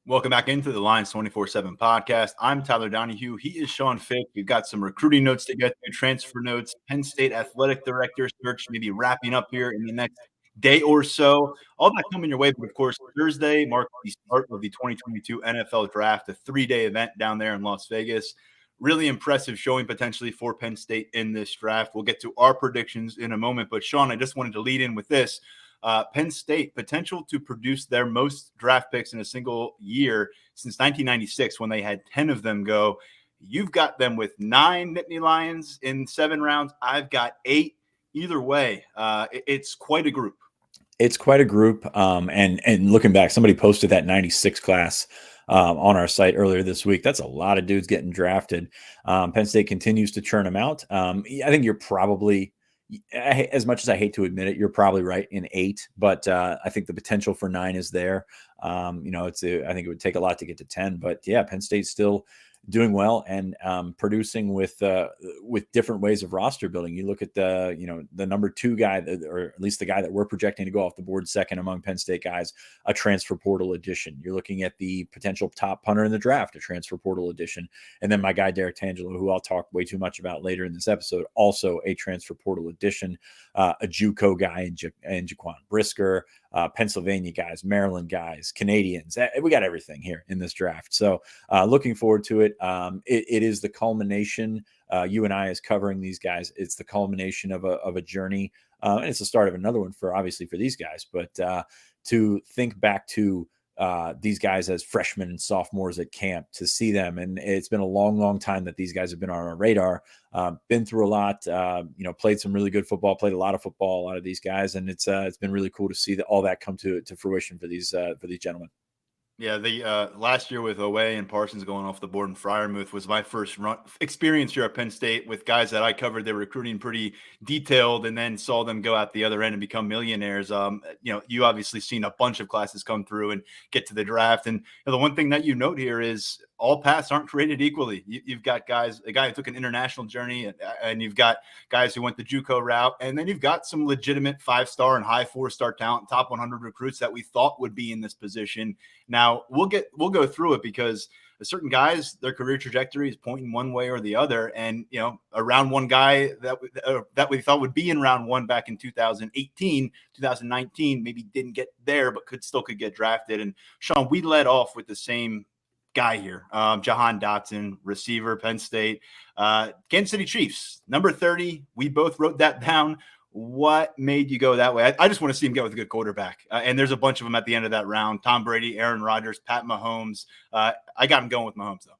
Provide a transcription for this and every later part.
Welcome back into the Lions247 Podcast. I'm Tyler Donohue. He is Sean Fitz. We've got some recruiting notes to get to, transfer notes, Penn State athletic director search maybe wrapping up here in the next day or so. All that coming your way. But, of course, Thursday marks the start of the 2022 NFL Draft, a 3-day event down there in Las Vegas. Really impressive showing potentially for Penn State in this draft. We'll get to our predictions in a moment. But, Sean, I just wanted to lead in with this. Penn State potential to produce their most draft picks in a single year since 1996 when they had 10 of them go. You've got them with 9 Nittany Lions in 7 rounds. I've got 8. Either way, it's quite a group. It's quite a group. And looking back, somebody posted that 96 class on our site earlier this week. That's a lot of dudes getting drafted. Penn State continues to churn them out. I think you're probably, as much as I hate to admit it, you're probably right in 8, but I think the potential for 9 is there. I think it would take a lot to get to 10, but yeah, Penn State's still doing well and producing with different ways of roster building. You look at the number 2 guy, or at least the guy that we're projecting to go off the board second among Penn State guys, a transfer portal addition. You're looking at the potential top punter in the draft, a transfer portal addition. And then my guy, Tangelo, who I'll talk way too much about later in this episode, also a transfer portal addition, a JUCO guy in Jaquan Brisker, Pennsylvania guys, Maryland guys, Canadians. We got everything here in this draft. So looking forward to it. It is the culmination. You and I is covering these guys. It's the culmination of a journey. And it's the start of another one for these guys. But to think back to these guys as freshmen and sophomores at camp, to see them, and it's been a long, long time that these guys have been on our radar. Been through a lot, played some really good football, played a lot of football, a lot of these guys, and it's been really cool to see all that come to fruition for these gentlemen. Yeah, the last year with Owe and Parsons going off the board in Freiermuth was my first experience here at Penn State with guys that I covered. Their recruiting pretty detailed, and then saw them go out the other end and become millionaires. You obviously seen a bunch of classes come through and get to the draft. And the one thing that you note here is all paths aren't created equally. You've got guys, a guy who took an international journey, and you've got guys who went the JUCO route, and then you've got some legitimate 5-star and high 4-star talent, top 100 recruits that we thought would be in this position. Now we'll go through it because certain guys, their career trajectory is pointing one way or the other. And, a round 1 guy that we thought would be in round 1 back in 2018, 2019, maybe didn't get there, but could get drafted. And Sean, we led off with the same guy here, Jahan Dotson, receiver, Penn State, Kansas City Chiefs, number 30. We both wrote that down. What made you go that way? I just want to see him get with a good quarterback. And there's a bunch of them at the end of that round. Tom Brady, Aaron Rodgers, Pat Mahomes. I got him going with Mahomes, though.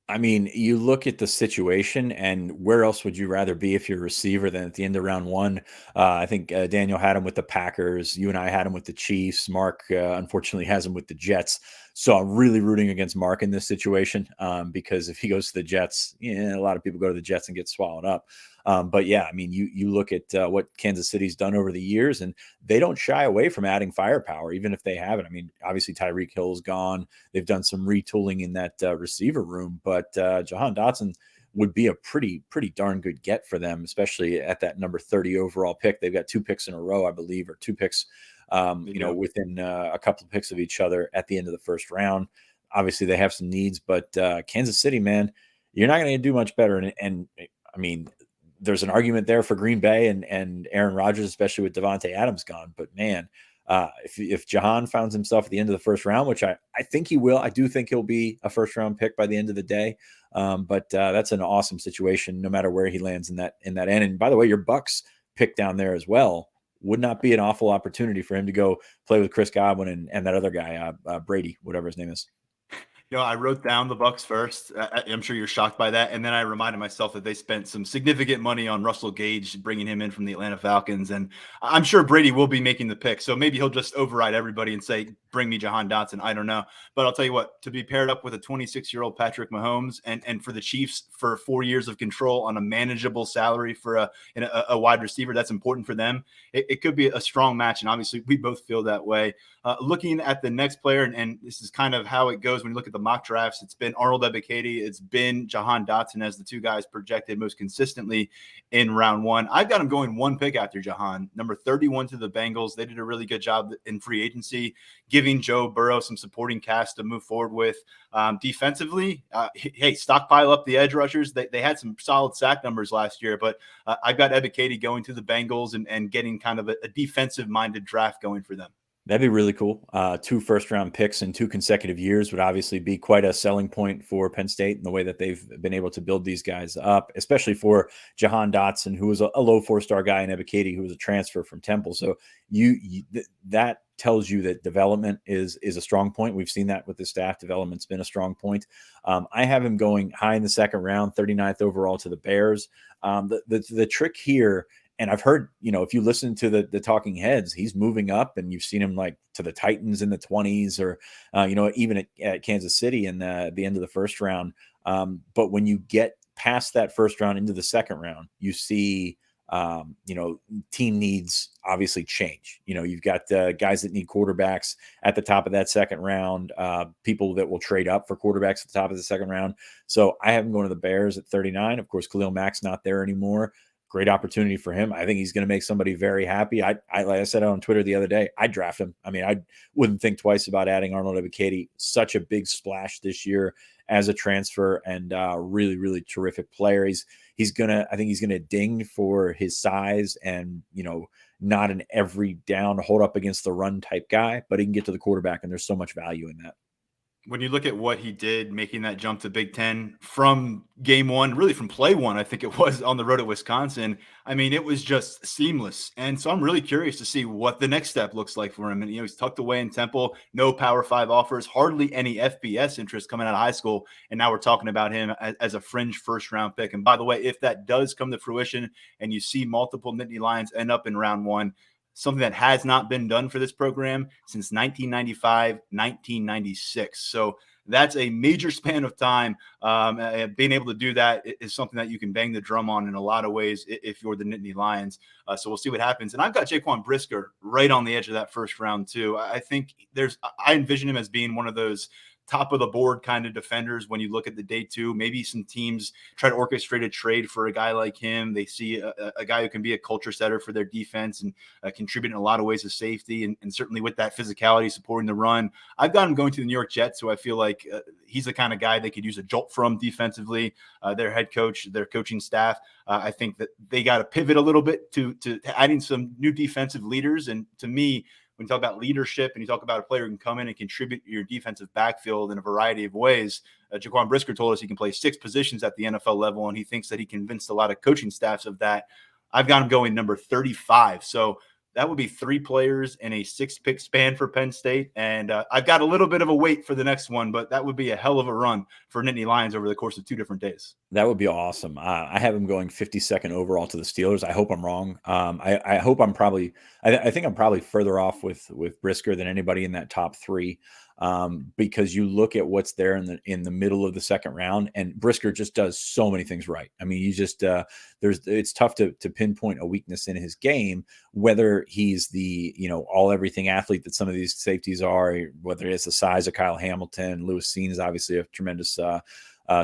I mean, you look at the situation, and where else would you rather be if you're a receiver than at the end of round 1? I think Daniel had him with the Packers. You and I had him with the Chiefs. Mark, unfortunately, has him with the Jets. So I'm really rooting against Mark in this situation because if he goes to the Jets, a lot of people go to the Jets and get swallowed up. But yeah, I mean, you look at what Kansas City's done over the years, and they don't shy away from adding firepower, even if they haven't. I mean, obviously Tyreek Hill's gone. They've done some retooling in that receiver room, but Jahan Dotson would be a pretty darn good get for them, especially at that number 30 overall pick. They've got 2 picks in a row, I believe, or 2 picks, within a couple of picks of each other at the end of the first round. Obviously, they have some needs, but Kansas City, man, you're not going to do much better. And I mean, there's an argument there for Green Bay and Aaron Rodgers, especially with Devontae Adams gone. But man, if Jahan finds himself at the end of the first round, which I think he will, I do think he'll be a first round pick by the end of the day. But that's an awesome situation, no matter where he lands in that end. And by the way, your Bucks pick down there as well would not be an awful opportunity for him to go play with Chris Godwin and that other guy, Brady, whatever his name is. I wrote down the Bucks first. I'm sure you're shocked by that. And then I reminded myself that they spent some significant money on Russell Gage, bringing him in from the Atlanta Falcons. And I'm sure Brady will be making the pick. So maybe he'll just override everybody and say, bring me Jahan Dotson. I don't know. But I'll tell you what, to be paired up with a 26-year-old Patrick Mahomes and for the Chiefs for 4 years of control on a manageable salary for a wide receiver, that's important for them. It could be a strong match. And obviously we both feel that way. Looking at the next player, and this is kind of how it goes when you look at the the mock drafts, it's been Arnold Ebiketie, it's been Jahan Dotson as the two guys projected most consistently in round one. I've got him going one pick after Jahan, number 31 to the Bengals. They did a really good job in free agency, giving Joe Burrow some supporting cast to move forward with. Defensively, hey, stockpile up the edge rushers. They had some solid sack numbers last year, but I've got Ebiketie going to the Bengals and getting kind of a defensive-minded draft going for them. That'd be really cool. 2 first-round picks in 2 consecutive years would obviously be quite a selling point for Penn State and the way that they've been able to build these guys up, especially for Jahan Dotson, who was a low 4-star guy, and Ebiketie, who was a transfer from Temple. So that tells you that development is a strong point. We've seen that with the staff. Development's been a strong point. I have him going high in the second round, 39th overall to the Bears. The trick here, and I've heard, if you listen to the talking heads, he's moving up, and you've seen him like to the Titans in the 20s, or, even at Kansas City in the end of the first round. But when you get past that first round into the second round, you see, team needs obviously change. You've got guys that need quarterbacks at the top of that second round, people that will trade up for quarterbacks at the top of the second round. So I have him going to the Bears at 39. Of course, Khalil Mack's not there anymore. Great opportunity for him. I think he's going to make somebody very happy. Like I said on Twitter the other day, I'd draft him. I mean, I wouldn't think twice about adding Arnold Ebiketie. Such a big splash this year as a transfer, and really, really terrific player. I think he's gonna ding for his size and, not an every down hold up against the run type guy, but he can get to the quarterback, and there's so much value in that. When you look at what he did, making that jump to Big Ten from game one, really from play one, I think it was on the road at Wisconsin. I mean, it was just seamless. And so I'm really curious to see what the next step looks like for him. And, he's tucked away in Temple, no Power 5 offers, hardly any FBS interest coming out of high school. And now we're talking about him as a fringe first round pick. And by the way, if that does come to fruition and you see multiple Nittany Lions end up in round one, something that has not been done for this program since 1995, 1996. So that's a major span of time. Being able to do that is something that you can bang the drum on in a lot of ways if you're the Nittany Lions. So we'll see what happens. And I've got Jaquan Brisker right on the edge of that first round too. I think I envision him as being one of those top of the board kind of defenders when you look at the day two. Maybe some teams try to orchestrate a trade for a guy like him. They see a guy who can be a culture setter for their defense and contribute in a lot of ways as safety, and certainly with that physicality supporting the run. I've got him going to the New York Jets, so I feel like he's the kind of guy they could use a jolt from defensively. Their head coach, their coaching staff, I think that they got to pivot a little bit to adding some new defensive leaders. And to me, when you talk about leadership and you talk about a player who can come in and contribute to your defensive backfield in a variety of ways, Jaquan Brisker told us he can play 6 positions at the NFL level, and he thinks that he convinced a lot of coaching staffs of that. I've got him going number 35. So that would be 3 players in a 6-pick span for Penn State. And I've got a little bit of a wait for the next one, but that would be a hell of a run for Nittany Lions over the course of 2 different days. That would be awesome. I have him going 52nd overall to the Steelers. I hope I'm wrong. I hope I'm probably – I think I'm probably further off with Brisker than anybody in that top 3, because you look at what's there in the middle of the second round, and Brisker just does so many things right. I mean, you just it's tough to pinpoint a weakness in his game, whether he's the all everything athlete that some of these safeties are, whether it's the size of Kyle Hamilton. Lewis Seen is obviously a tremendous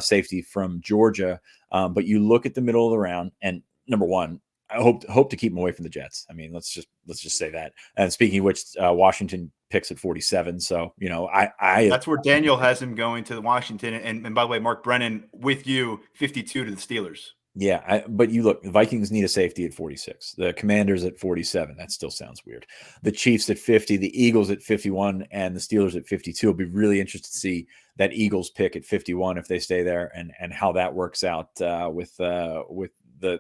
safety from Georgia, but you look at the middle of the round, and number one, I hope to keep him away from the Jets. I mean, let's just say that. And speaking of which, Washington picks at 47. So, I that's where Daniel has him going to Washington. And by the way, Mark Brennan with you, 52 to the Steelers. Yeah, but you look, the Vikings need a safety at 46. The Commanders at 47. That still sounds weird. The Chiefs at 50, the Eagles at 51, and the Steelers at 52. It'll be really interesting to see that Eagles pick at 51 if they stay there, and how that works out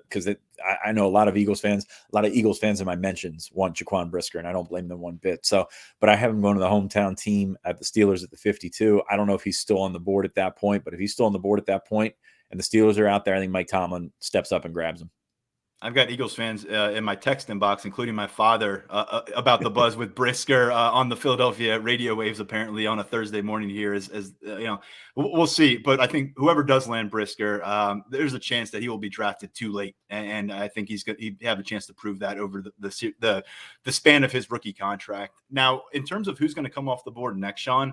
because I know a lot of Eagles fans in my mentions want Jaquan Brisker, and I don't blame them one bit. So, but I have him going to the hometown team at the Steelers at the 52. I don't know if he's still on the board at that point, but if he's still on the board at that point and the Steelers are out there, I think Mike Tomlin steps up and grabs him. I've got Eagles fans in my text inbox, including my father, about the buzz with Brisker on the Philadelphia radio waves, apparently on a Thursday morning here. We'll see. But I think whoever does land Brisker, there's a chance that he will be drafted too late. And I think he'd have a chance to prove that over the span of his rookie contract. Now, in terms of who's going to come off the board next, Sean,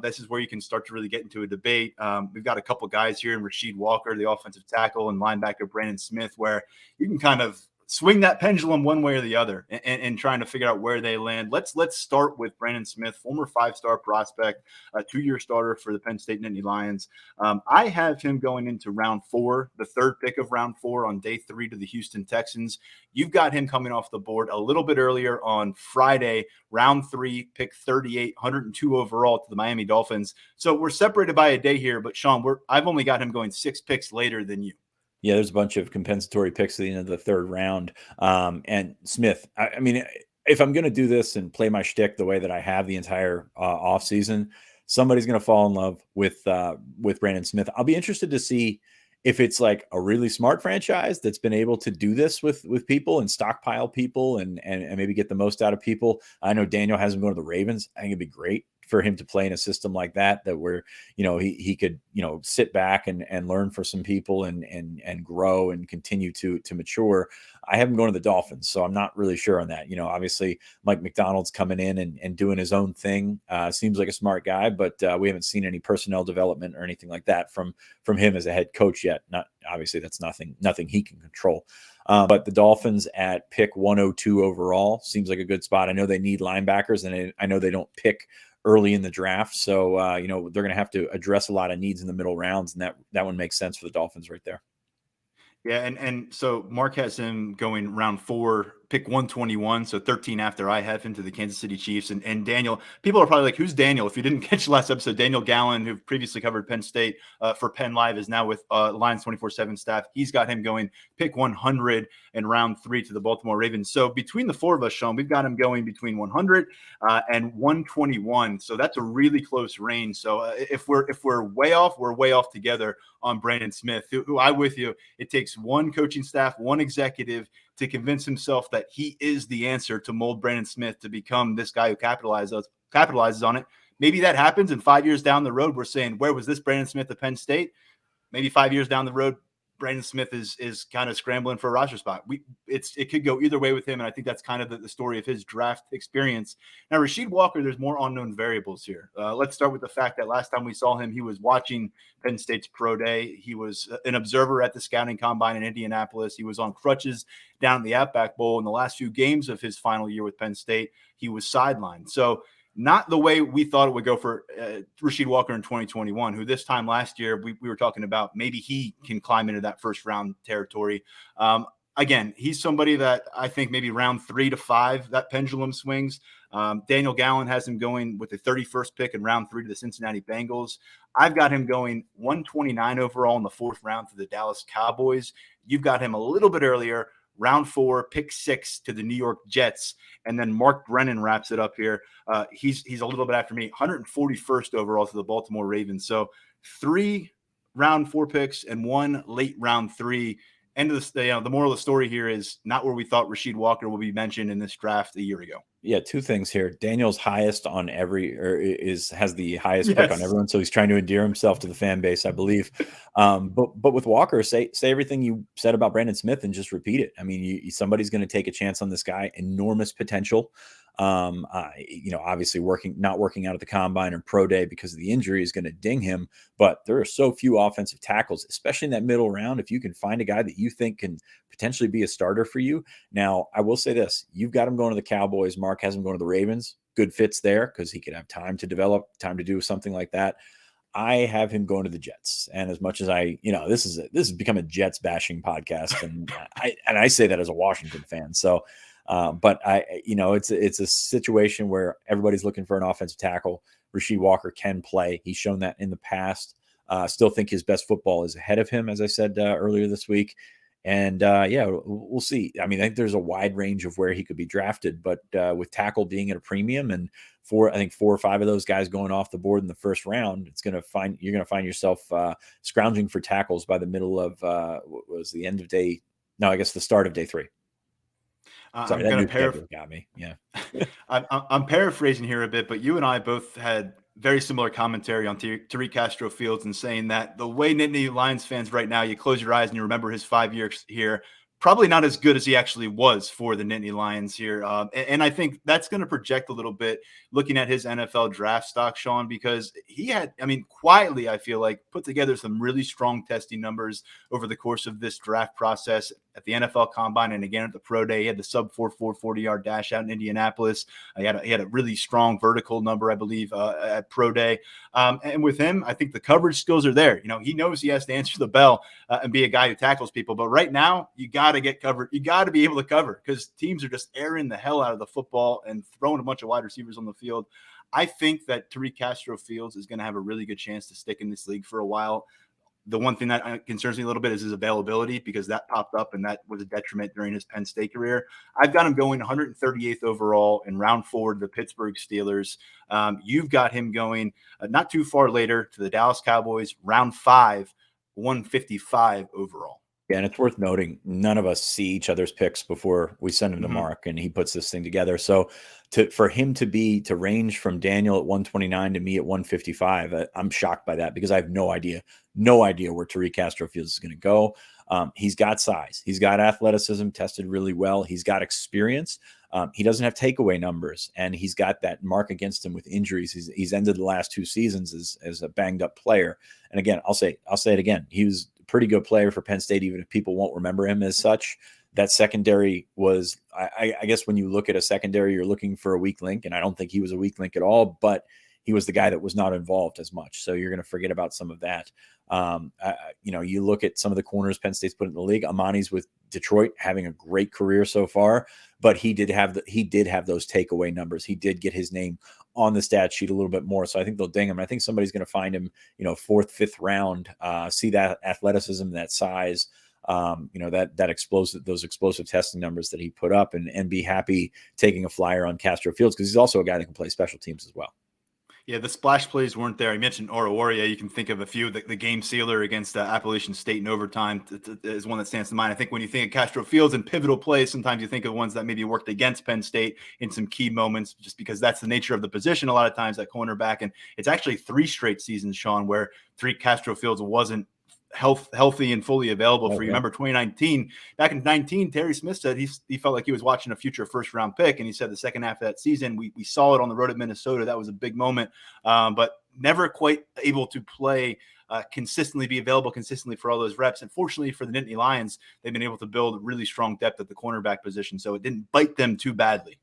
this is where you can start to really get into a debate. We've got a couple guys here in Rasheed Walker, the offensive tackle, and linebacker Brandon Smith, where you can kind of swing that pendulum one way or the other and trying to figure out where they land. Let's start with Brandon Smith, former 5-star prospect, a 2-year starter for the Penn State Nittany Lions. I have him going into round 4, the 3rd pick of round 4 on day 3 to the Houston Texans. You've got him coming off the board a little bit earlier on Friday, round 3, pick 38, 102 overall to the Miami Dolphins. So we're separated by a day here, but Sean, I've only got him going 6 picks later than you. Yeah, there's a bunch of compensatory picks at the end of the 3rd round. And Smith, I mean, if I'm going to do this and play my shtick the way that I have the entire offseason, somebody's going to fall in love with Brandon Smith. I'll be interested to see if it's like a really smart franchise that's been able to do this with people and stockpile people and maybe get the most out of people. I know Daniel has him going to the Ravens. I think it'd be great for him to play in a system like that where, he could, sit back and learn for some people and grow and continue to mature. I have him going to the Dolphins, so I'm not really sure on that. Obviously Mike McDonald's coming in and doing his own thing. Seems like a smart guy, but we haven't seen any personnel development or anything like that from him as a head coach yet. Not obviously that's nothing he can control. But the Dolphins at pick 102 overall seems like a good spot. I know they need linebackers, and I know they don't pick early in the draft. So, they're going to have to address a lot of needs in the middle rounds. And that one makes sense for the Dolphins right there. Yeah. And so Mark has him going round 4, pick 121. So 13 after I have him to the Kansas City Chiefs. And Daniel, people are probably like, who's Daniel? If you didn't catch the last episode, Daniel Gallen, who previously covered Penn State for Penn Live, is now with Lions247 staff. He's got him going pick 100 in round 3 to the Baltimore Ravens. So between the 4 of us, Sean, we've got him going between 100 and 121. So that's a really close range. So if we're way off together on Brandon Smith, who I with you, it takes one coaching staff, one executive to convince himself that he is the answer to mold Brandon Smith to become this guy who capitalizes on it. Maybe that happens, and 5 years down the road, we're saying, where was this Brandon Smith at Penn State? Maybe 5 years down the road, Brandon Smith is kind of scrambling for a roster spot. It could go either way with him, and I think that's kind of the story of his draft experience. Now, Rasheed Walker, there's more unknown variables here. Let's start with the fact that last time we saw him, he was watching Penn State's pro day. He was an observer at the scouting combine in Indianapolis. He was on crutches down at the Outback Bowl. In the last few games of his final year with Penn State, he was sidelined. So not the way we thought it would go for Rasheed Walker in 2021, who this time last year we were talking about maybe he can climb into that first round territory. Again, he's somebody that I think maybe round 3 to 5, that pendulum swings. Daniel Gallen has him going with the 31st pick in round 3 to the Cincinnati Bengals. I've got him going 129 overall in the 4th round to the Dallas Cowboys. You've got him a little bit earlier, round 4, pick 6 to the New York Jets. And then Mark Brennan wraps it up here. He's a little bit after me, 141st overall to the Baltimore Ravens. So 3 round 4 picks and 1 late round 3. End of the moral of the story here is not where we thought Rasheed Walker will be mentioned in this draft a year ago. Yeah, 2 things here. Daniel's highest on has the highest pick on everyone, so he's trying to endear himself to the fan base, I believe. But with Walker, say everything you said about Brandon Smith and just repeat it. I mean, somebody's going to take a chance on this guy. Enormous potential. Obviously not working out at the combine or pro day because of the injury is going to ding him. But there are so few offensive tackles, especially in that middle round. If you can find a guy that you think can potentially be a starter for you. Now, I will say this: you've got him going to the Cowboys. Mark has him going to the Ravens. Good fits there because he could have time to develop, time to do something like that. I have him going to the Jets. And as much as this has become a Jets bashing podcast, and I say that as a Washington fan. So. But it's a situation where everybody's looking for an offensive tackle. Rasheed Walker can play. He's shown that in the past. Still think his best football is ahead of him, as I said earlier this week. And we'll see. I mean, I think there's a wide range of where he could be drafted, but with tackle being at a premium and 4 or 5 of those guys going off the board in the first round, you're going to find yourself scrounging for tackles by the middle of the start of day 3. Sorry, I'm going got me. Yeah. I'm paraphrasing here a bit, but you and I both had very similar commentary on Tariq Castro-Fields and saying that the way Nittany Lions fans right now, you close your eyes and you remember his 5 years here, probably not as good as he actually was for the Nittany Lions here. And I think that's going to project a little bit looking at his NFL draft stock, Sean, because he had, quietly, I feel like, put together some really strong testing numbers over the course of this draft process at the NFL Combine and again at the Pro Day. He had the sub 4.4 40-yard dash out in Indianapolis. He had a really strong vertical number, I believe, at Pro Day. And with him, I think the coverage skills are there. He knows he has to answer the bell and be a guy who tackles people. But right now, you got to get covered. You got to be able to cover because teams are just airing the hell out of the football and throwing a bunch of wide receivers on the field. I think that Tariq Castro-Fields is going to have a really good chance to stick in this league for a while. The one thing that concerns me a little bit is his availability because that popped up and that was a detriment during his Penn State career. I've got him going 138th overall in round 4 to the Pittsburgh Steelers. You've got him going not too far later to the Dallas Cowboys, round 5, 155 overall. Yeah, and it's worth noting, none of us see each other's picks before we send him to Mark, and he puts this thing together. So for him to range from Daniel at 129 to me at 155, I'm shocked by that because I have no idea where Tariq Castro-Fields is going to go. He's got size. He's got athleticism, tested really well. He's got experience. He doesn't have takeaway numbers, and he's got that mark against him with injuries. He's ended the last 2 seasons as a banged up player. And again, I'll say it again. He was a pretty good player for Penn State, even if people won't remember him as such. That secondary was, I guess when you look at a secondary, you're looking for a weak link, and I don't think he was a weak link at all, but he was the guy that was not involved as much. So you're going to forget about some of that. You look at some of the corners Penn State's put in the league. Amani's with Detroit having a great career so far, but he did have those takeaway numbers. He did get his name on the stat sheet a little bit more. So I think they'll ding him. I think somebody's going to find him, 4th, 5th round, see that athleticism, that size, those explosive testing numbers that he put up and be happy taking a flyer on Castro-Fields because he's also a guy that can play special teams as well. Yeah, the splash plays weren't there. I mentioned Oruwariye. You can think of a few. The game sealer against Appalachian State in overtime is one that stands to mind. I think when you think of Castro-Fields and pivotal plays, sometimes you think of ones that maybe worked against Penn State in some key moments, just because that's the nature of the position a lot of times at cornerback. And it's actually 3 straight seasons, Sean, where Tariq Castro-Fields wasn't healthy and fully available for you. Remember 2019, back in 19, Terry Smith said he felt like he was watching a future 1st-round pick. And he said the second half of that season, we saw it on the road at Minnesota. That was a big moment, but never quite able to play consistently, be available consistently for all those reps. And fortunately for the Nittany Lions, they've been able to build really strong depth at the cornerback position. So it didn't bite them too badly.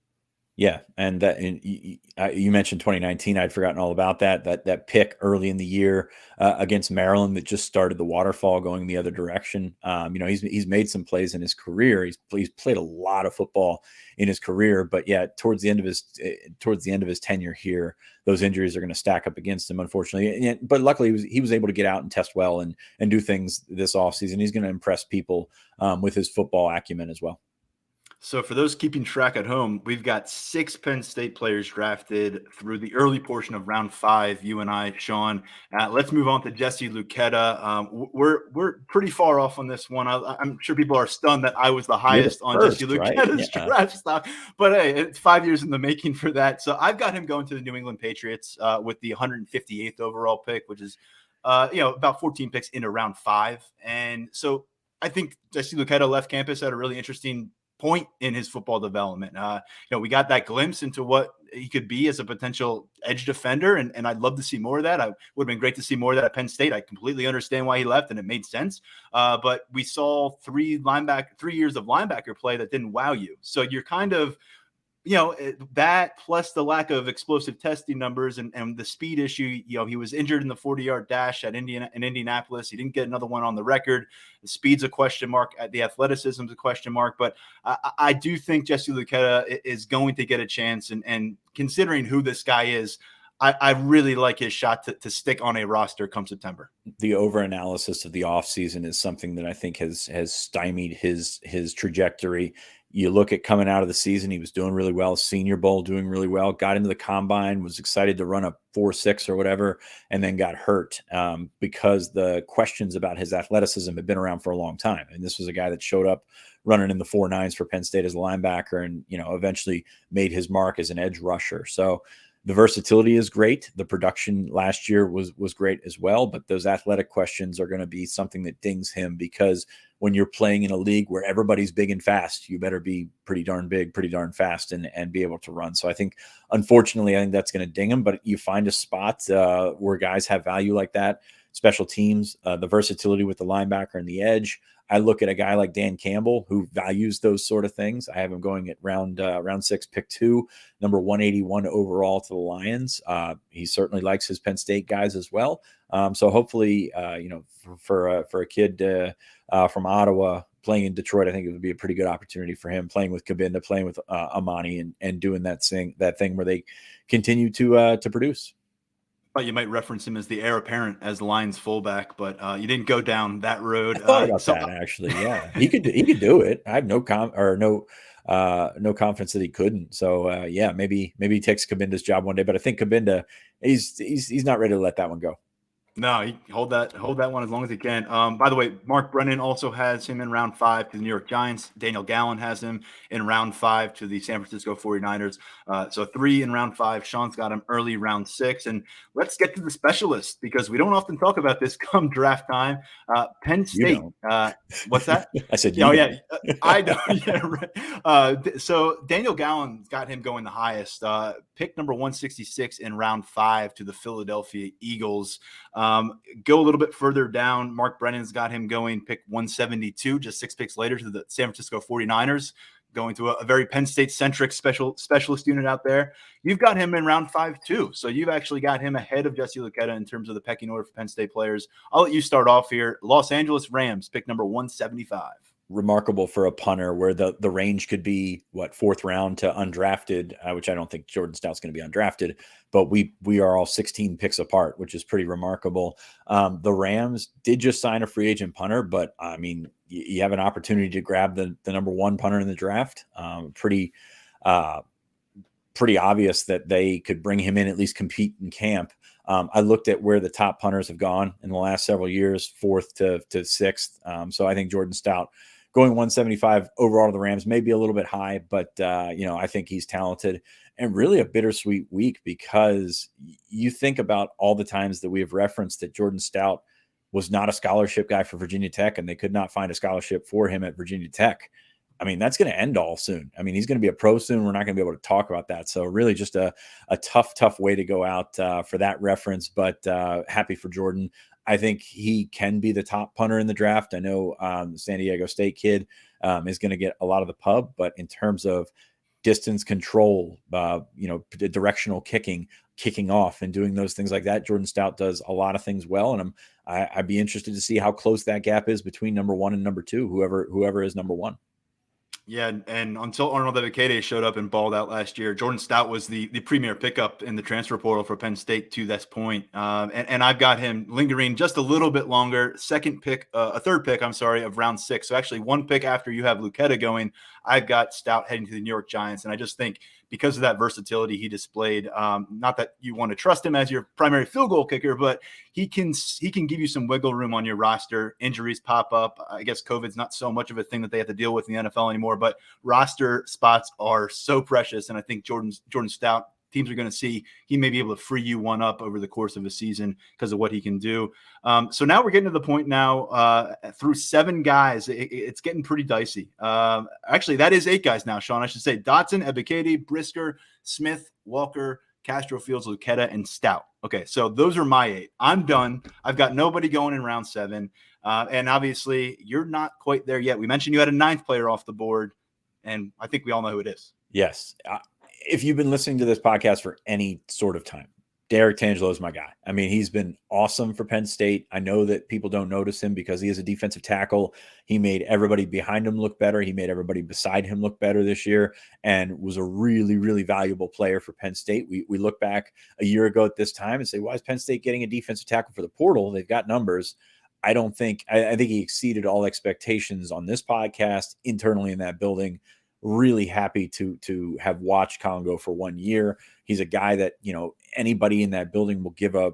Yeah, and you mentioned 2019. I'd forgotten all about that pick early in the year against Maryland that just started the waterfall going the other direction. He's made some plays in his career. He's played a lot of football in his career, but yeah, towards the end of his tenure here, those injuries are going to stack up against him, unfortunately. But luckily, he was able to get out and test well and do things this offseason. He's going to impress people with his football acumen as well. So for those keeping track at home, we've got 6 Penn State players drafted through the early portion of round 5. You and I, Sean. Let's move on to Jesse Luketa. We're pretty far off on this one. I'm sure people are stunned that I was the highest on Jesse Luketa's draft stock. But hey, it's 5 years in the making for that. So I've got him going to the New England Patriots with the 158th overall pick, which is about 14 picks into round 5. And so I think Jesse Luketa left campus at a really interesting point in his football development. We got that glimpse into what he could be as a potential edge defender, and I'd love to see more of that. I would have been great to see more of that at Penn State. I completely understand why he left, and it made sense. But we saw 3 years of linebacker play that didn't wow you. So you're kind of, that plus the lack of explosive testing numbers and the speed issue. He was injured in the 40-yard dash in Indianapolis. He didn't get another one on the record. The speed's a question mark. The athleticism's a question mark. But I do think Jesse Luketa is going to get a chance. And considering who this guy is, I really like his shot to stick on a roster come September. The overanalysis of the offseason is something that I think has stymied his trajectory. You look at coming out of the season, he was doing really well, Senior Bowl doing really well, got into the combine, was excited to run a 4.6 or whatever, and then got hurt because the questions about his athleticism had been around for a long time. And this was a guy that showed up running in the 4.9s for Penn State as a linebacker and, eventually made his mark as an edge rusher. So The versatility is great. The production last year was great as well, but those athletic questions are going to be something that dings him, because when you're playing in a league where everybody's big and fast, you better be pretty darn big, pretty darn fast, and be able to run. So I think, unfortunately, I think that's going to ding him, but you find a spot where guys have value like that. Special teams, the versatility with the linebacker and the edge. I look at a guy like Dan Campbell, who values those sort of things. I have him going at round 6, pick 2, number 181 overall to the Lions. He certainly likes his Penn State guys as well. So hopefully, for a kid from Ottawa playing in Detroit, I think it would be a pretty good opportunity for him, playing with Kabinda, playing with Amani, and doing that thing where they continue to produce. Thought you might reference him as the heir apparent as the Lions fullback, but you didn't go down that road. I thought about that, actually. Yeah, he could do it. I have no confidence that he couldn't. So yeah, maybe he takes Kabinda's job one day. But I think Kabinda, he's not ready to let that one go. No, he hold that one as long as he can. By the way, Mark Brennan also has him in round 5 to the New York Giants. Daniel Gallen has him in round 5 to the San Francisco 49ers. So 3 in round 5. Sean's got him early round 6. And let's get to the specialists, because we don't often talk about this come draft time. Penn State. What's that? I said, yeah, I know. Yeah, right. So Daniel Gallen's got him going the highest. Pick number 166 in round 5 to the Philadelphia Eagles. Go a little bit further down. Mark Brennan's got him going pick 172, just 6 picks later, to the San Francisco 49ers, going to a very Penn State-centric specialist unit out there. You've got him in round 5 too. So you've actually got him ahead of Jesse Luketa in terms of the pecking order for Penn State players. I'll let you start off here. Los Angeles Rams, pick number 175. Remarkable for a punter, where the range could be 4th round to undrafted, which I don't think Jordan Stout's going to be undrafted, but we are all 16 picks apart, which is pretty remarkable. The Rams did just sign a free agent punter, but I mean, you have an opportunity to grab the number 1 punter in the draft. Pretty obvious that they could bring him in, at least compete in camp. I looked at where the top punters have gone in the last several years, 4th to 6th. So I think Jordan Stout going 175 overall to the Rams may be a little bit high, but I think he's talented, and really a bittersweet week, because you think about all the times that we have referenced that Jordan Stout was not a scholarship guy for Virginia Tech, and they could not find a scholarship for him at Virginia Tech. I mean, that's going to end all soon. I mean, he's going to be a pro soon. We're not going to be able to talk about that. So really just a tough way to go out for that reference, but happy for Jordan. I think he can be the top punter in the draft. I know the San Diego State kid is going to get a lot of the pub, but in terms of distance control, directional kicking off and doing those things like that, Jordan Stout does a lot of things well. And I'd be interested to see how close that gap is between number 1 and number 2, whoever is number 1. Yeah, and until Arnold Ebiketie showed up and balled out last year, Jordan Stout was the premier pickup in the transfer portal for Penn State to this point. And I've got him lingering just a little bit longer. Third pick, of round 6. So actually 1 pick after you have Luketa going, I've got Stout heading to the New York Giants. And I just think because of that versatility he displayed, not that you want to trust him as your primary field goal kicker, but he can give you some wiggle room on your roster. Injuries pop up. I guess COVID's not so much of a thing that they have to deal with in the NFL anymore, but roster spots are so precious. And I think Jordan Stout, teams are going to see he may be able to free you one up over the course of a season because of what he can do. So now we're getting to the point now through 7 guys. It's getting pretty dicey. Actually, that is 8 guys now, Sean. I should say Dotson, Ebiketie, Brisker, Smith, Walker, Castro-Fields, Luketa, and Stout. Okay, so those are my 8. I'm done. I've got nobody going in round 7. And obviously, you're not quite there yet. We mentioned you had a 9th player off the board, and I think we all know who it is. Yes. If you've been listening to this podcast for any sort of time, Derek Tangelo is my guy. I mean, he's been awesome for Penn State. I know that people don't notice him because he is a defensive tackle. He made everybody behind him look better. He made everybody beside him look better this year, and was a really, really valuable player for Penn State. We look back a year ago at this time and say, why is Penn State getting a defensive tackle for the portal? They've got numbers. I think he exceeded all expectations on this podcast, internally in that building. Really happy to have watched Colin go for 1 year. He's a guy that, anybody in that building will give a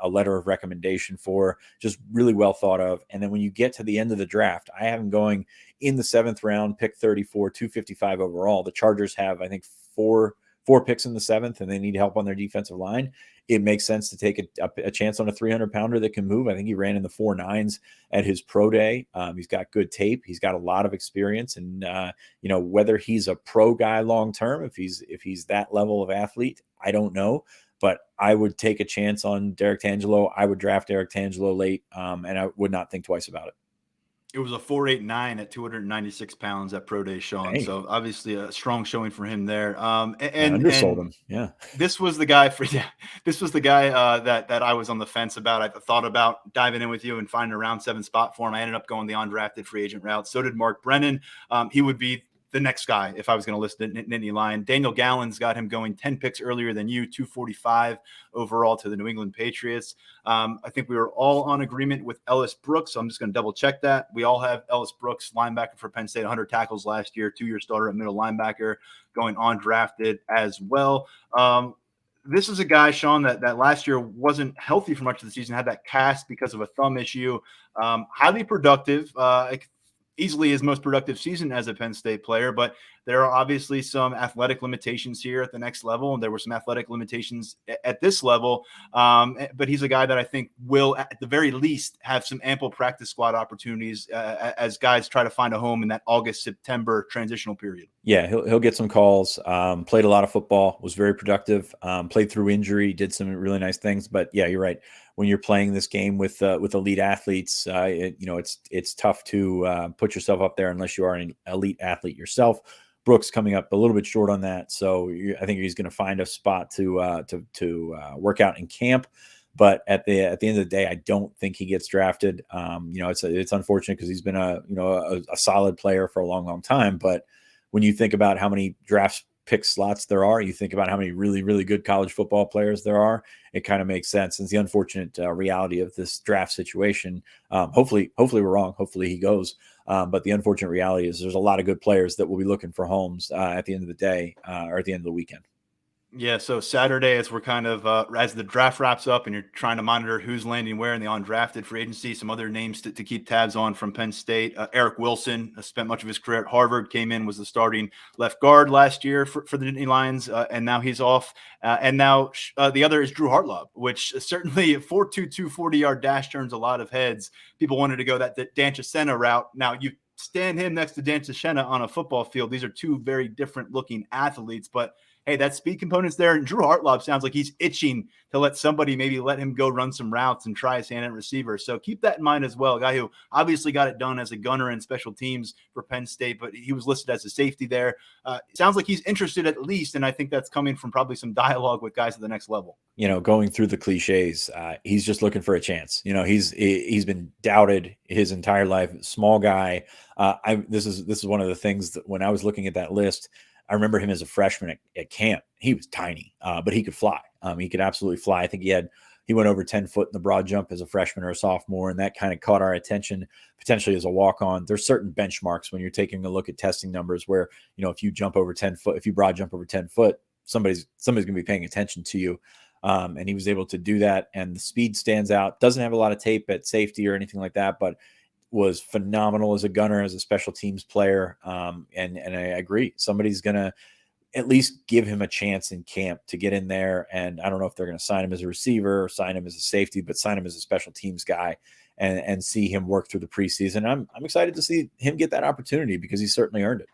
letter of recommendation for. Just really well thought of. And then when you get to the end of the draft, I have him going in the 7th round, pick 34, 255 overall. The Chargers have, I think, four 4 picks in the 7th and they need help on their defensive line, it makes sense to take a chance on a 300-pounder that can move. I think he ran in the 4.9s at his pro day. He's got good tape. He's got a lot of experience, and whether he's a pro guy long term, if he's that level of athlete, I don't know. But I would take a chance on Derek Tangelo. I would draft Derek Tangelo late, and I would not think twice about it. It was a 4.89 at 296 pounds at Pro Day, Sean. Dang. So obviously a strong showing for him there. Undersold him. Yeah. This was the guy that I was on the fence about. I thought about diving in with you and finding a round 7 spot for him. I ended up going the undrafted free agent route. So did Mark Brennan. He would be the next guy if I was going to list Nittany Lion. Daniel Gallen's got him going 10 picks earlier than you, 245 overall to the New England Patriots. I think we were all on agreement with Ellis Brooks, so I'm just going to double check that. We all have Ellis Brooks, linebacker for Penn State, 100 tackles last year, 2-year starter at middle linebacker, going undrafted as well. This is a guy, Sean, that last year wasn't healthy for much of the season, had that cast because of a thumb issue. Highly productive, easily his most productive season as a Penn State player, but there are obviously some athletic limitations here at the next level, and there were some athletic limitations at this level. But he's a guy that I think will, at the very least, have some ample practice squad opportunities as guys try to find a home in that August-September transitional period. Yeah, he'll get some calls. Played a lot of football, was very productive. Played through injury, did some really nice things. But yeah, you're right. When you're playing this game with elite athletes, it's tough to put yourself up there unless you are an elite athlete yourself. Brooks coming up a little bit short on that, so I think he's going to find a spot to work out in camp. But at the end of the day, I don't think he gets drafted. It's unfortunate because he's been a solid player for a long time. But when you think about how many draft pick slots there are, you think about how many really, really good college football players there are, it kind of makes sense. It's the unfortunate reality of this draft situation. Hopefully we're wrong. Hopefully he goes. But the unfortunate reality is there's a lot of good players that will be looking for homes at the end of the day or at the end of the weekend. Yeah, so Saturday, as we're kind of as the draft wraps up and you're trying to monitor who's landing where in the undrafted free agency, some other names to keep tabs on from Penn State. Eric Wilson spent much of his career at Harvard, came in, was the starting left guard last year for the Nittany Lions, and now he's off. And now the other is Drew Hartlaub, which certainly 4.22 40-yard dash turns a lot of heads. People wanted to go that Dan Chisena route. Now you stand him next to Dan Chisena on a football field. These are two very different looking athletes, but hey, that speed component's there. And Drew Hartlaub sounds like he's itching to let somebody maybe let him go run some routes and try his hand at receiver. So keep that in mind as well. A guy who obviously got it done as a gunner in special teams for Penn State, but he was listed as a safety there. Sounds like he's interested at least, and I think that's coming from probably some dialogue with guys at the next level. Going through the cliches, he's just looking for a chance. He's been doubted his entire life. Small guy. This is one of the things that when I was looking at that list, I remember him as a freshman at camp. He was tiny, but he could fly. He could absolutely fly. I think he went over 10 foot in the broad jump as a freshman or a sophomore, and that kind of caught our attention potentially as a walk-on. There's certain benchmarks when you're taking a look at testing numbers where, if you jump over 10 foot, if you broad jump over 10 foot, somebody's going to be paying attention to you. And he was able to do that, and the speed stands out. Doesn't have a lot of tape at safety or anything like that, but was phenomenal as a gunner, as a special teams player. And I agree. Somebody's going to at least give him a chance in camp to get in there. And I don't know if they're going to sign him as a receiver or sign him as a safety, but sign him as a special teams guy and see him work through the preseason. I'm excited to see him get that opportunity because he certainly earned it.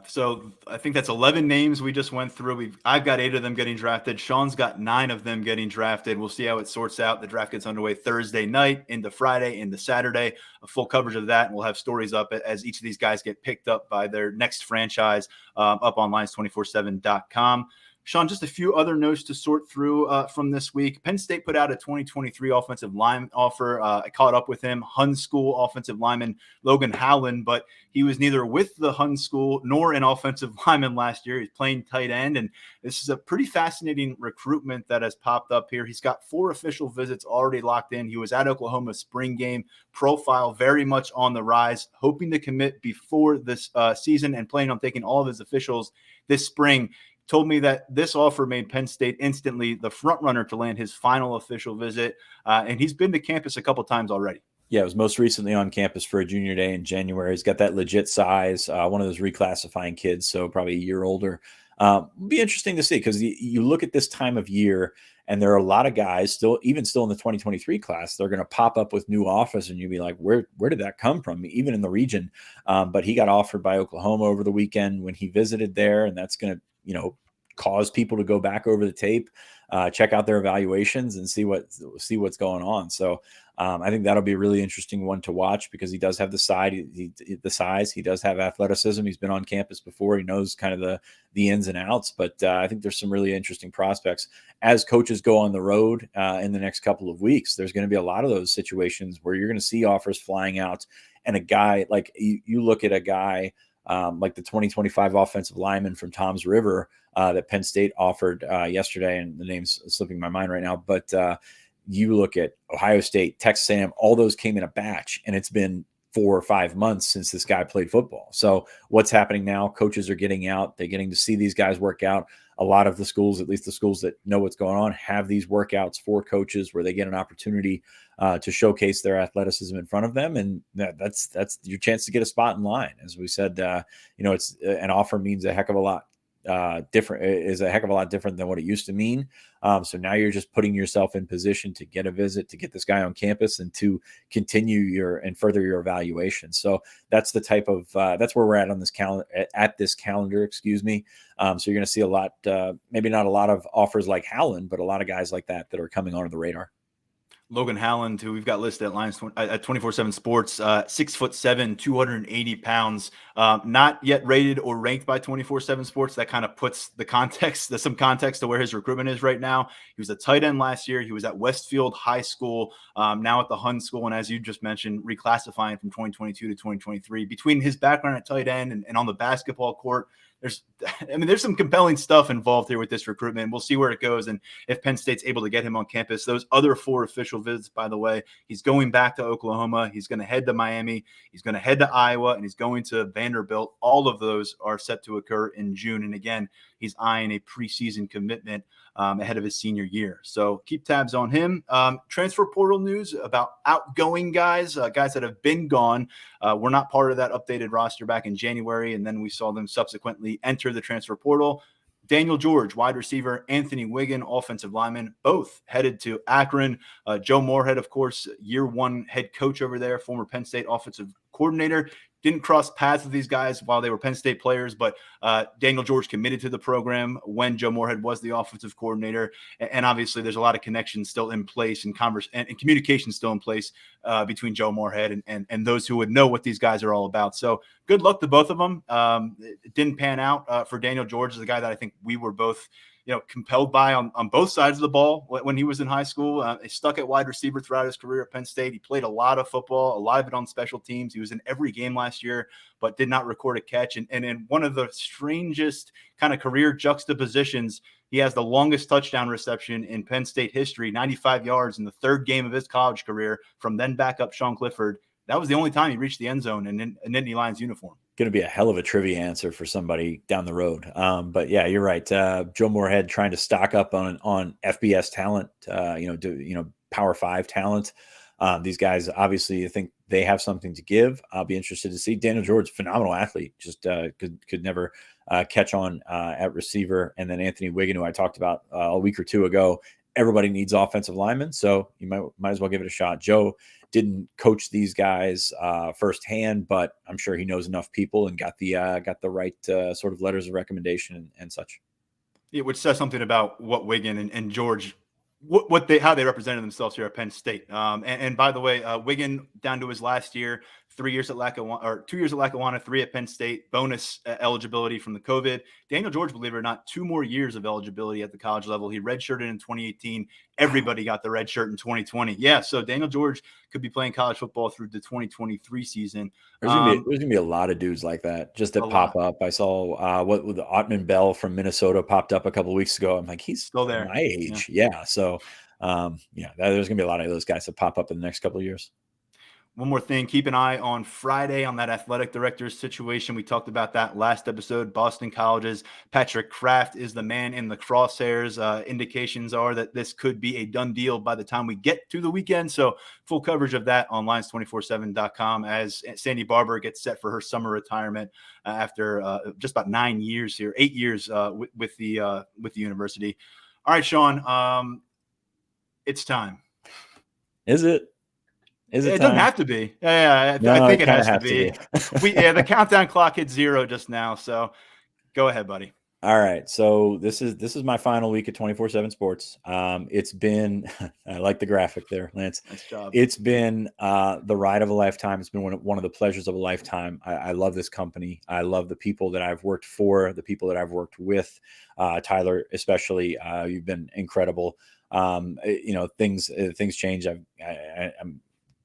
So I think that's 11 names we just went through. I've got 8 of them getting drafted. Sean's got 9 of them getting drafted. We'll see how it sorts out. The draft gets underway Thursday night into Friday into Saturday. A full coverage of that, and we'll have stories up as each of these guys get picked up by their next franchise up on Lions247.com. Sean, just a few other notes to sort through from this week. Penn State put out a 2023 offensive line offer. I caught up with him, Hun School offensive lineman Logan Howland, but he was neither with the Hun School nor an offensive lineman last year. He's playing tight end, and this is a pretty fascinating recruitment that has popped up here. He's got 4 official visits already locked in. He was at Oklahoma spring game, profile very much on the rise, hoping to commit before this season and planning on taking all of his officials this spring. Told me that this offer made Penn State instantly the front runner to land his final official visit. And he's been to campus a couple times already. Yeah, it was most recently on campus for a junior day in January. He's got that legit size, one of those reclassifying kids, so probably a year older. Be interesting to see, because you look at this time of year, and there are a lot of guys still in the 2023 class, they're going to pop up with new offers, and you'll be like, where did that come from? Even in the region. But he got offered by Oklahoma over the weekend when he visited there, and that's going to, cause people to go back over the tape, check out their evaluations, and see what's going on. So I think that'll be a really interesting one to watch, because he does have the size, he does have athleticism. He's been on campus before. He knows kind of the ins and outs, but I think there's some really interesting prospects as coaches go on the road in the next couple of weeks. There's going to be a lot of those situations where you're going to see offers flying out, and a guy like you look at a guy like the 2025 offensive lineman from Toms River that Penn State offered yesterday, and the name's slipping my mind right now, but you look at Ohio State, Texas A&M, all those came in a batch, and it's been 4 or 5 months since this guy played football. So what's happening now? Coaches are getting out. They're getting to see these guys work out. A lot of the schools, at least the schools that know what's going on, have these workouts for coaches where they get an opportunity to showcase their athleticism in front of them. And that's your chance to get a spot in line. As we said, it's an offer means a heck of a lot different than what it used to mean. So now you're just putting yourself in position to get a visit, to get this guy on campus, and to continue and further your evaluation. So that's the type of that's where we're at on this calendar, excuse me. So you're going to see a lot, maybe not a lot of offers like Howland, but a lot of guys like that are coming onto the radar. Logan Howland, who we've got listed at Lions at 247 Sports, 6'7", 280 pounds, not yet rated or ranked by 247 Sports. That kind of puts some context to where his recruitment is right now. He was a tight end last year. He was at Westfield High School, now at the Hun School, and as you just mentioned, reclassifying from 2022 to 2023. Between his background at tight end and on the basketball court, there's some compelling stuff involved here with this recruitment. We'll see where it goes, and if Penn State's able to get him on campus. Those other 4 official visits, by the way, he's going back to Oklahoma. He's going to head to Miami. He's going to head to Iowa, and he's going to Vanderbilt. All of those are set to occur in June. And again, he's eyeing a preseason commitment ahead of his senior year. So keep tabs on him. Transfer portal news about outgoing guys that have been gone. We're not part of that updated roster back in January, and then we saw them subsequently enter the transfer portal. Daniel George, wide receiver, Anthony Wiggin, offensive lineman, both headed to Akron. Joe Moorhead, of course, year 1 head coach over there, former Penn State offensive coordinator. Didn't cross paths with these guys while they were Penn State players, but Daniel George committed to the program when Joe Moorhead was the offensive coordinator. And obviously there's a lot of connections still in place and communication still in place between Joe Moorhead and those who would know what these guys are all about. So good luck to both of them. It didn't pan out for Daniel George, is a guy that I think we were both compelled by on both sides of the ball when he was in high school. He stuck at wide receiver throughout his career at Penn State. He played a lot of football, a lot of it on special teams. He was in every game last year, but did not record a catch. And in one of the strangest kind of career juxtapositions, he has the longest touchdown reception in Penn State history, 95 yards in the 3rd game of his college career from then backup Sean Clifford. That was the only time he reached the end zone in a Nittany Lions uniform. Going to be a hell of a trivia answer for somebody down the road. But yeah, you're right. Joe Moorhead trying to stock up on FBS talent, Power 5 talent. These guys, obviously, I think they have something to give. I'll be interested to see. Daniel George, phenomenal athlete, just could never catch on at receiver. And then Anthony Wiggin, who I talked about a week or 2 ago. Everybody needs offensive linemen, so you might as well give it a shot. Joe didn't coach these guys firsthand, but I'm sure he knows enough people and got the right sort of letters of recommendation and such. Yeah, which says something about what Wiggin and George, how they represented themselves here at Penn State. And by the way, Wiggin down to his last year, 3 years at Lackawanna, or 2 years at Lackawanna, 3 at Penn State, bonus eligibility from the COVID. Daniel George, believe it or not, 2 more years of eligibility at the college level. He redshirted in 2018. Everybody got the red shirt in 2020. Yeah, so Daniel George could be playing college football through the 2023 season. There's gonna be a lot of dudes like that just that pop up. I saw what with the Ottman Bell from Minnesota popped up a couple of weeks ago. I'm like, he's still there, my age. Yeah. So there's gonna be a lot of those guys that pop up in the next couple of years. One more thing, keep an eye on Friday on that athletic director's situation. We talked about that last episode. Boston College's Patrick Kraft is the man in the crosshairs. Indications are that this could be a done deal by the time we get to the weekend. So full coverage of that on Lions247.com as Sandy Barber gets set for her summer retirement after just about 8 years with the university. All right, Sean, it's time. Is it? Is it It time? doesn't have to be. Yeah, No, I think it has to be. The countdown clock hit 0 just now. So go ahead, buddy. All right. So this is my final week at 24/7 Sports. It's been, I like the graphic there, Lance. Nice job. It's been the ride of a lifetime. It's been one of the pleasures of a lifetime. I love this company. I love the people that I've worked for, the people that I've worked with. Tyler, especially, you've been incredible. Things change.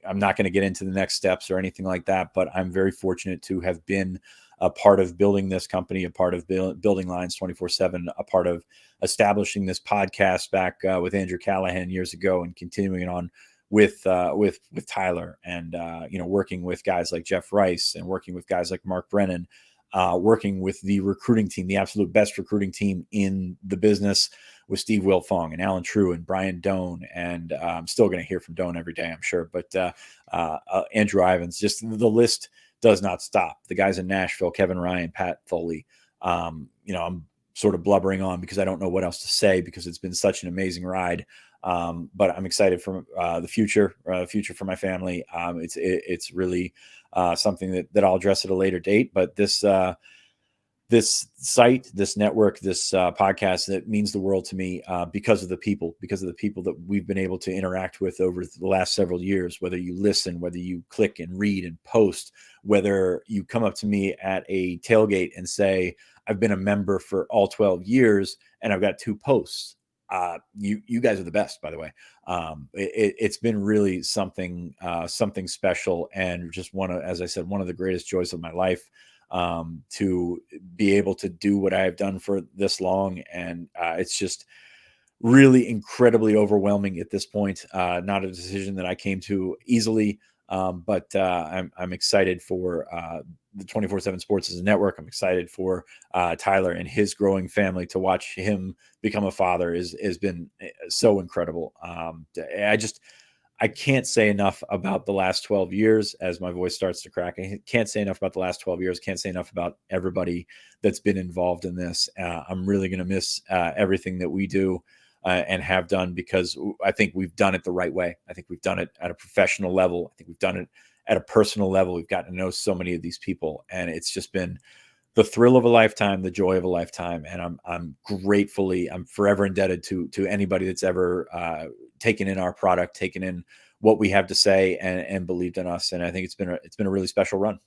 I'm not going to get into the next steps or anything like that, but I'm very fortunate to have been a part of building this company, a part of building Lions 24/7, a part of establishing this podcast back with Andrew Callahan years ago, and continuing it on with Tyler, and working with guys like Jeff Rice, and working with guys like Mark Brennan, working with the recruiting team, the absolute best recruiting team in the business, with Steve Wilfong and Alan True and Brian Doan. And I'm still going to hear from Doan every day, I'm sure. But Andrew Ivins, just the list does not stop. The guys in Nashville, Kevin Ryan, Pat Foley. I'm sort of blubbering on because I don't know what else to say, because it's been such an amazing ride. But I'm excited for the future for my family. It's really something that I'll address at a later date. But this site, this network, this podcast, that means the world to me because of the people that we've been able to interact with over the last several years. Whether you listen, whether you click and read and post, whether you come up to me at a tailgate and say, I've been a member for all 12 years and I've got 2 posts. You guys are the best, by the way. It's been really something special, and just as I said, one of the greatest joys of my life. To be able to do what I have done for this long. And it's just really incredibly overwhelming at this point. Not a decision that I came to easily, but I'm excited for the 24/7 Sports as a network. I'm excited for Tyler and his growing family. To watch him become a father has been so incredible. I can't say enough about the last 12 years as my voice starts to crack. I can't say enough about the last 12 years. Can't say enough about everybody that's been involved in this. I'm really going to miss everything that we do and have done, because I think we've done it the right way. I think we've done it at a professional level. I think we've done it at a personal level. We've gotten to know so many of these people, and it's just been the thrill of a lifetime, the joy of a lifetime. And I'm forever indebted to anybody that's ever taken in our product, taken in what we have to say, and believed in us. And I think it's been a really special run.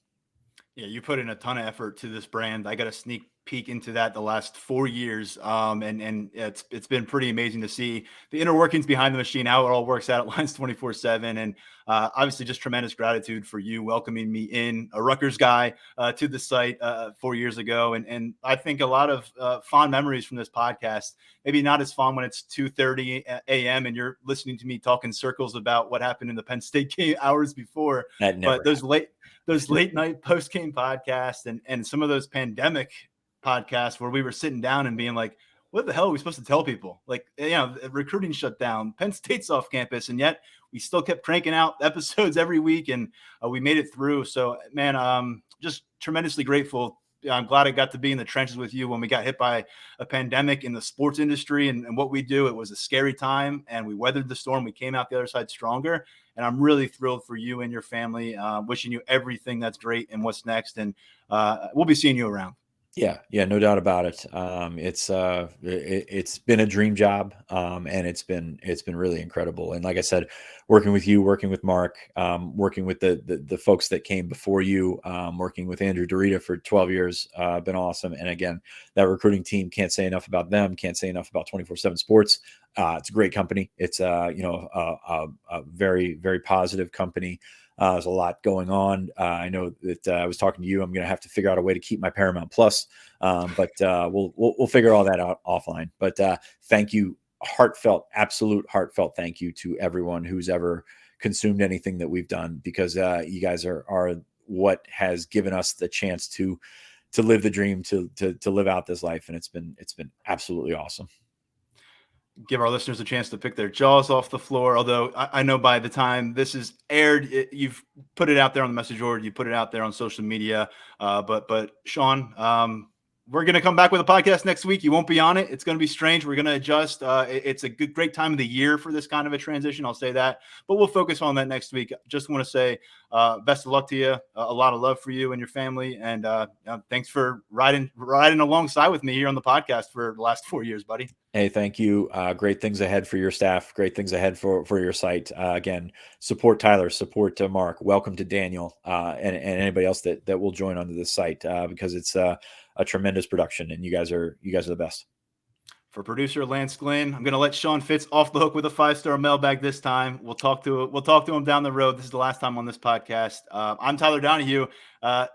Yeah, you put in a ton of effort to this brand. I got a sneak peek into that the last 4 years, and it's been pretty amazing to see the inner workings behind the machine, how it all works out at Lions 24/7, and obviously just tremendous gratitude for you welcoming me in, a Rutgers guy, to the site 4 years ago, and I think a lot of fond memories from this podcast. Maybe not as fun when it's 2:30 a.m. and you're listening to me talk in circles about what happened in the Penn State game hours before, but those late night post game podcasts and some of those pandemic podcasts where we were sitting down and being like, what the hell are we supposed to tell people? Like, recruiting shut down, Penn State's off campus, and yet we still kept cranking out episodes every week, and we made it through. So, man, just tremendously grateful. I'm glad I got to be in the trenches with you when we got hit by a pandemic in the sports industry and what we do. It was a scary time, and we weathered the storm. We came out the other side stronger, and I'm really thrilled for you and your family. Wishing you everything that's great and what's next, and we'll be seeing you around. Yeah, no doubt about it. It's been a dream job, and it's been really incredible. And like I said, working with you, working with Mark, working with the folks that came before you, working with Andrew Dorita for 12 years, been awesome. And again, that recruiting team, can't say enough about them. Can't say enough about 24/7 Sports. It's a great company. It's a very, very positive company. There's a lot going on. I know that I was talking to you. I'm going to have to figure out a way to keep my Paramount Plus, but we'll figure all that out offline. But thank you absolute heartfelt thank you to everyone who's ever consumed anything that we've done, because you guys are what has given us the chance to live the dream, to live out this life. And it's been absolutely awesome. Give our listeners a chance to pick their jaws off the floor. Although I know by the time this is aired, you've put it out there on the message board, you put it out there on social media. But Sean, we're going to come back with a podcast next week. You won't be on it. It's going to be strange. We're going to adjust. It's a great time of the year for this kind of a transition. I'll say that, but we'll focus on that next week. Just want to say best of luck to you. A lot of love for you and your family. And thanks for riding alongside with me here on the podcast for the last 4 years, buddy. Hey, thank you. Great things ahead for your staff. Great things ahead for your site. Again, support Tyler, support Mark. Welcome to Daniel and anybody else that will join onto this site because it's a tremendous production, and you guys are the best. For producer Lance Glynn, I'm going to let Sean Fitz off the hook with a 5-star mailbag this time. We'll talk to him down the road. This is the last time on this podcast. I'm Tyler Donohue.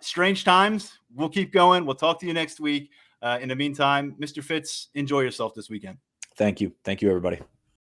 Strange times. We'll keep going. We'll talk to you next week. In the meantime, Mr. Fitz, enjoy yourself this weekend. Thank you. Thank you, everybody.